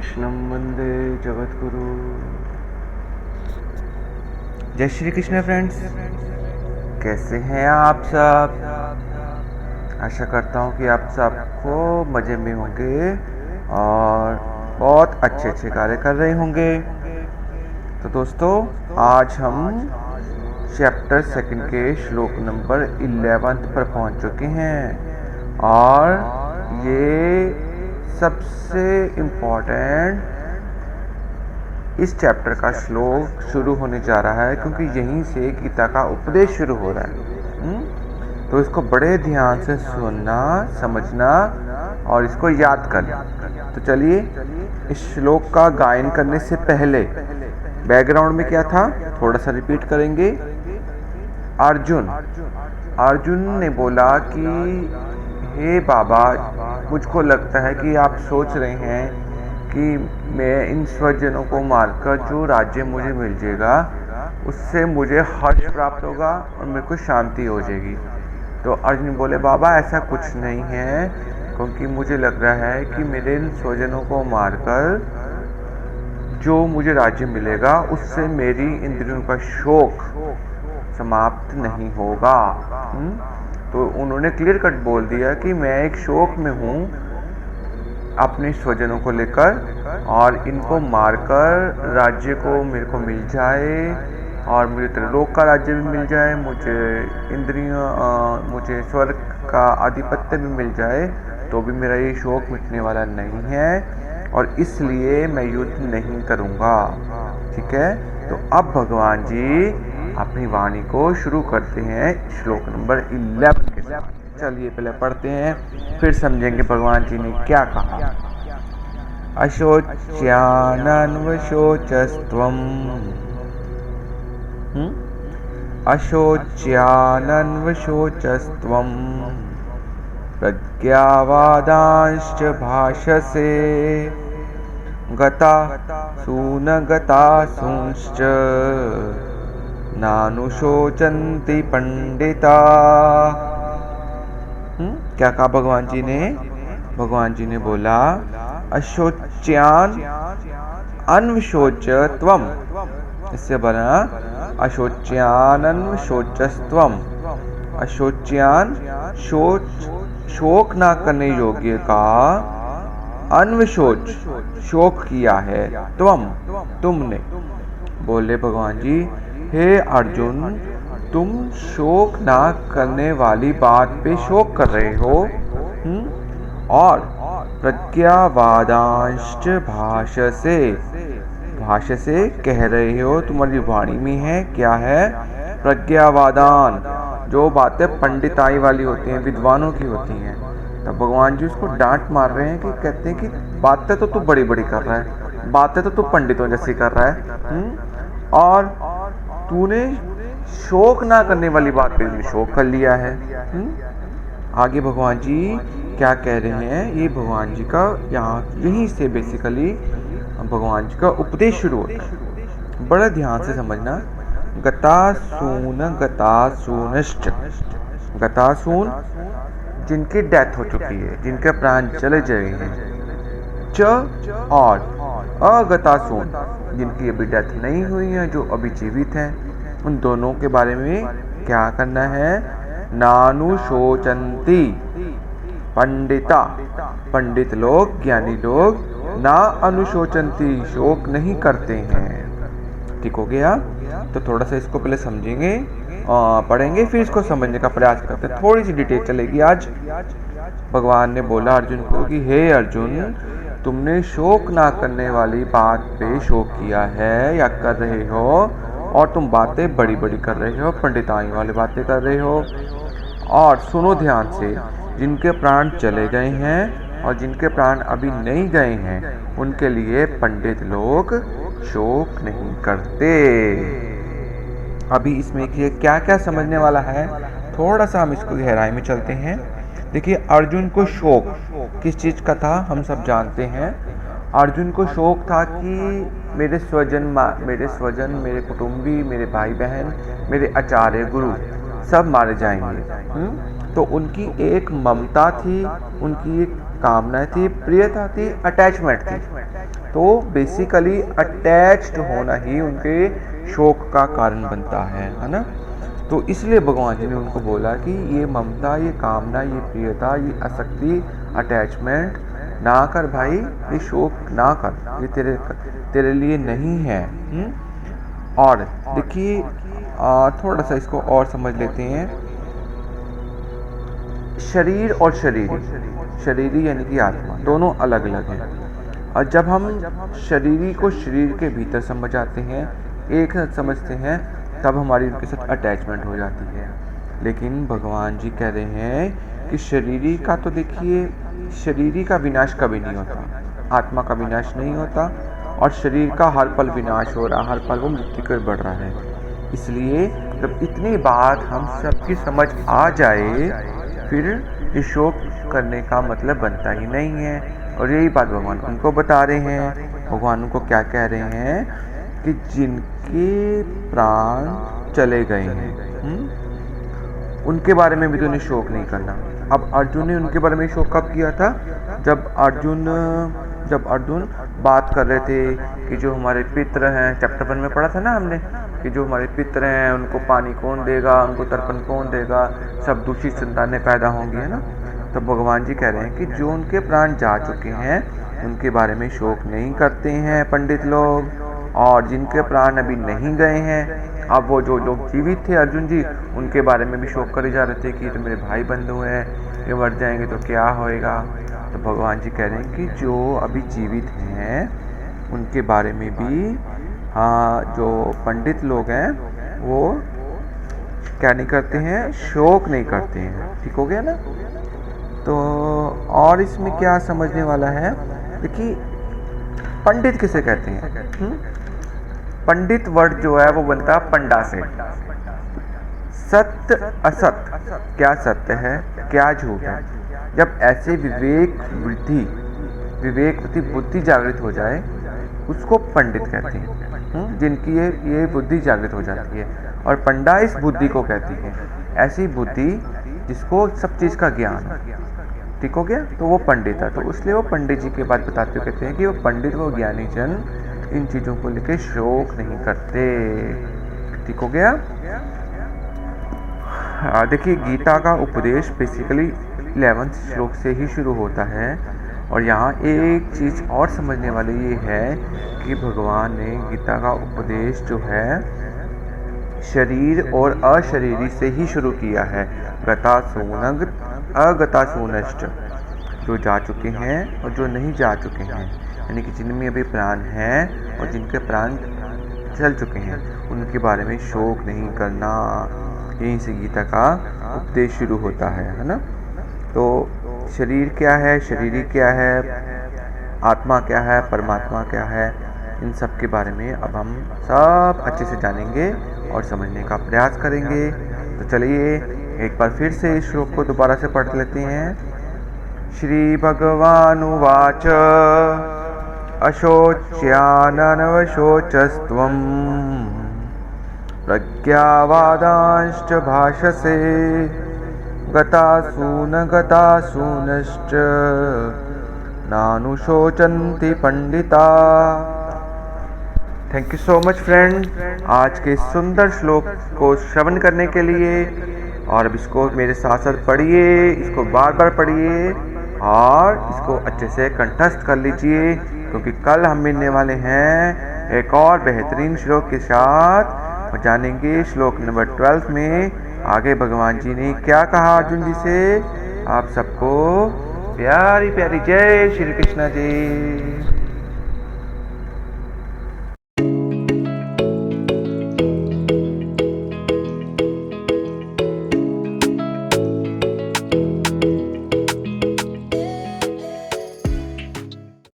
कृष्णं वंदे जगद्गुरु। जय श्री कृष्ण फ्रेंड्स, कैसे हैं आप सब। आशा करता हूँ कि आप सबको मज़े में होंगे और बहुत अच्छे अच्छे कार्य कर रहे होंगे। तो दोस्तों, आज हम चैप्टर 2 के श्लोक नंबर 11 पर पहुँच चुके हैं और ये सबसे इम्पोर्टेंट इस चैप्टर का श्लोक शुरू होने जा रहा है, क्योंकि यहीं से गीता का उपदेश शुरू हो रहा है। तो इसको बड़े ध्यान से सुनना, समझना और इसको याद करना। तो चलिए, इस श्लोक का गायन करने से पहले बैकग्राउंड में क्या था थोड़ा सा रिपीट करेंगे। अर्जुन ने बोला कि हे बाबा, मुझको लगता है कि आप सोच रहे हैं कि मैं इन स्वजनों को मारकर जो राज्य मुझे मिल जाएगा उससे मुझे हर्ष प्राप्त होगा और मेरे को शांति हो जाएगी। तो अर्जुन बोले, बाबा ऐसा कुछ नहीं है, क्योंकि मुझे लग रहा है कि मेरे इन स्वजनों को मारकर जो मुझे राज्य मिलेगा उससे मेरी इंद्रियों का शोक समाप्त नहीं होगा। तो उन्होंने क्लियर कट बोल दिया कि मैं एक शोक में हूँ अपने स्वजनों को लेकर, और इनको मारकर राज्य को मेरे को मिल जाए और मुझे त्रिलोक का राज्य भी मिल जाए, मुझे इंद्रियां, मुझे स्वर्ग का आधिपत्य भी मिल जाए, तो भी मेरा ये शोक मिटने वाला नहीं है और इसलिए मैं युद्ध नहीं करूँगा। ठीक है, तो अब भगवान जी अपनी वाणी को शुरू करते हैं श्लोक नंबर 11 के साथ। चलिए पहले पढ़ते हैं, फिर समझेंगे भगवान जी ने क्या कहा। अशोच्यानन्वशोचस्त्वम् अशोच्यानन्वशोचस्त्वम् प्रज्ञावादांश्च भाषसे गतासूनगतासूंश्च नानुशोचन्ति पंडिता। क्या कहा भगवान जी ने? भगवान जी ने बोला, अशोच्यान अन्वशोचत्वम, इससे बना अशोच्यान अन्वशोचस्त्वम। अशोच्यान शोक ना करने योग्य का अन्वशोच शोक किया है तुमने। बोले भगवान जी, हे अर्जुन, तुम शोक ना करने वाली बात पे शोक कर रहे हो और प्रज्ञावादांश्च भाषसे कह रहे हो। तुम्हारी वाणी में है क्या है? प्रज्ञावादान, जो बातें पंडिताई वाली होती हैं, विद्वानों की होती हैं। तब भगवान जी उसको डांट मार रहे हैं कि कहते हैं कि बातें तो तू बड़ी बड़ी कर रहा है, बातें तो तू पंडितों जैसी कर रहा है, और तूने शोक ना करने वाली बात पे भी शोक कर लिया है। आगे भगवान जी क्या कह रहे हैं, ये भगवान जी का यहाँ यहीं से बेसिकली भगवान जी का उपदेश शुरू होता है। बड़ा ध्यान से समझना। गतासूनश्च, गतासून जिनकी डेथ हो चुकी है, जिनके प्राण चले गए हैं, च और अगतासून जिनकी अभी डेथ नहीं हुई है, जो अभी जीवित हैं, उन दोनों के बारे में क्या करना है? नानुशोचन्ति पंडिता, पंडित लोग, ज्ञानी लोग, ना अनुशोचन्ति, शोक नहीं करते हैं। ठीक हो गया? तो थोड़ा सा इसको पहले समझेंगे, पढ़ेंगे, फिर इसको समझने का प्रयास करते हैं। थोड़ी सी डिटेल चलेगी आज। भगवान ने बोला अर्जुन को कि हे अर्जुन, तुमने शोक ना करने वाली बात पे शोक किया है या कर रहे हो, और तुम बातें बड़ी बड़ी कर रहे हो, पंडिताई वाली बातें कर रहे हो। और सुनो ध्यान से, जिनके प्राण चले गए हैं और जिनके प्राण अभी नहीं गए हैं, उनके लिए पंडित लोग शोक नहीं करते। अभी इसमें क्या क्या समझने वाला है, थोड़ा सा हम इसको गहराई में चलते हैं। देखिए, अर्जुन को शोक किस चीज़ का था हम सब जानते हैं। अर्जुन को शोक था कि मेरे स्वजन, मेरे कुटुंबी, मेरे भाई बहन, मेरे आचार्य गुरु सब मारे जाएंगे। तो उनकी एक ममता थी, उनकी एक कामना थी, प्रियता थी, अटैचमेंट थी। तो बेसिकली अटैच्ड होना ही उनके शोक का कारण बनता है ना। तो इसलिए भगवान जी ने उनको बोला कि ये ममता, ये कामना, ये प्रियता, ये आसक्ति, अटैचमेंट ना कर भाई, ये शोक ना कर, ये तेरे लिए नहीं है। और देखिए थोड़ा सा इसको और समझ लेते हैं। शरीर और शरीरी यानी कि आत्मा दोनों अलग अलग हैं। और जब हम शरीरी को शरीर के भीतर समझ आते हैं, एक साथ समझते हैं, तब हमारी उनके साथ अटैचमेंट हो जाती है। लेकिन भगवान जी कह रहे हैं कि शरीरी का तो देखिए, शरीरी का विनाश कभी नहीं होता, आत्मा का विनाश नहीं होता, और शरीर का हर पल विनाश हो रहा, हर पल वो मृत्यु की ओर बढ़ रहा है। इसलिए जब इतनी बात हम सबकी समझ आ जाए, फिर ये शोक करने का मतलब बनता ही नहीं है। और यही बात भगवान उनको बता रहे हैं। भगवान उनको क्या कह रहे हैं कि जिनके प्राण चले गए हैं, उनके बारे में भी तो उन्हें शोक नहीं करना। अब अर्जुन ने उनके बारे में शोक कब किया था? जब अर्जुन बात कर रहे थे कि जो हमारे पितर हैं, चैप्टर 1 में पढ़ा था ना हमने, कि जो हमारे पितर हैं उनको पानी कौन देगा, उनको तर्पण कौन देगा, सब दूषित संतानें पैदा होंगी, है ना। तो भगवान जी कह रहे हैं कि जो उनके प्राण जा चुके हैं उनके बारे में शोक नहीं करते हैं पंडित लोग, और जिनके प्राण अभी नहीं गए हैं, अब वो जो लोग जीवित थे अर्जुन जी, उनके बारे में भी शोक करे जा रहे थे कि तो मेरे भाई बंधु हैं, ये मर जाएंगे तो क्या होएगा। तो भगवान जी कह रहे हैं कि जो अभी जीवित हैं उनके बारे में भी जो पंडित लोग हैं वो क्या नहीं करते हैं, शोक नहीं करते हैं। ठीक हो गया ना। तो और इसमें क्या समझने वाला है, देखिए पंडित किसे कहते हैं? पंडित वर्ड जो है वो बनता है पंडा से। सत्य असत, क्या सत्य है क्या झूठ है, जब ऐसे विवेक बुद्धि जागृत हो जाए उसको पंडित कहते हैं, जिनकी ये बुद्धि जागृत हो जाती है। और पंडा इस बुद्धि को कहती है, ऐसी बुद्धि जिसको सब चीज़ का ज्ञान हो। ठीक हो गया। तो वो पंडित है। तो इसलिए वो पंडित जी के बात बताते हुए कहते हैं कि वो पंडित, वो ज्ञानी जन इन चीज़ों को लेकर शोक नहीं करते। ठीक हो गया। देखिए गीता का उपदेश बेसिकली 11वें श्लोक से ही शुरू होता है। और यहाँ एक चीज़ और समझने वाली ये है कि भगवान ने गीता का उपदेश जो है शरीर और अशरीरी से ही शुरू किया है। गतासूनग अगतासूनश्च, जो जा चुके हैं और जो नहीं जा चुके हैं, यानी कि जिनमें अभी प्राण हैं और जिनके प्राण चल चुके हैं, उनके बारे में शोक नहीं करना। यहीं से गीता का उपदेश शुरू होता है ना। तो शरीर क्या है, शरीरी क्या है, आत्मा क्या है, परमात्मा क्या है, इन सब के बारे में अब हम सब अच्छे से जानेंगे और समझने का प्रयास करेंगे। तो चलिए एक बार फिर से इस श्लोक को दोबारा से पढ़ लेते हैं। Shri भगवानुवाच अशोच्याननवशोचस्त्वं प्रज्ञावादांश्च भाषसे गतासूनश्च नानुशोचन्ति Pandita. Thank you so much friend, आज के सुंदर श्लोक को श्रवण करने के लिए। और अब इसको मेरे साथ साथ पढ़िए, इसको बार बार पढ़िए और इसको अच्छे से कंठस्थ कर लीजिए, क्योंकि कल हम मिलने वाले हैं एक और बेहतरीन श्लोक के साथ और जानेंगे श्लोक नंबर 12 में आगे भगवान जी ने क्या कहा अर्जुन जी से। आप सबको प्यारी प्यारी जय श्री कृष्ण जी।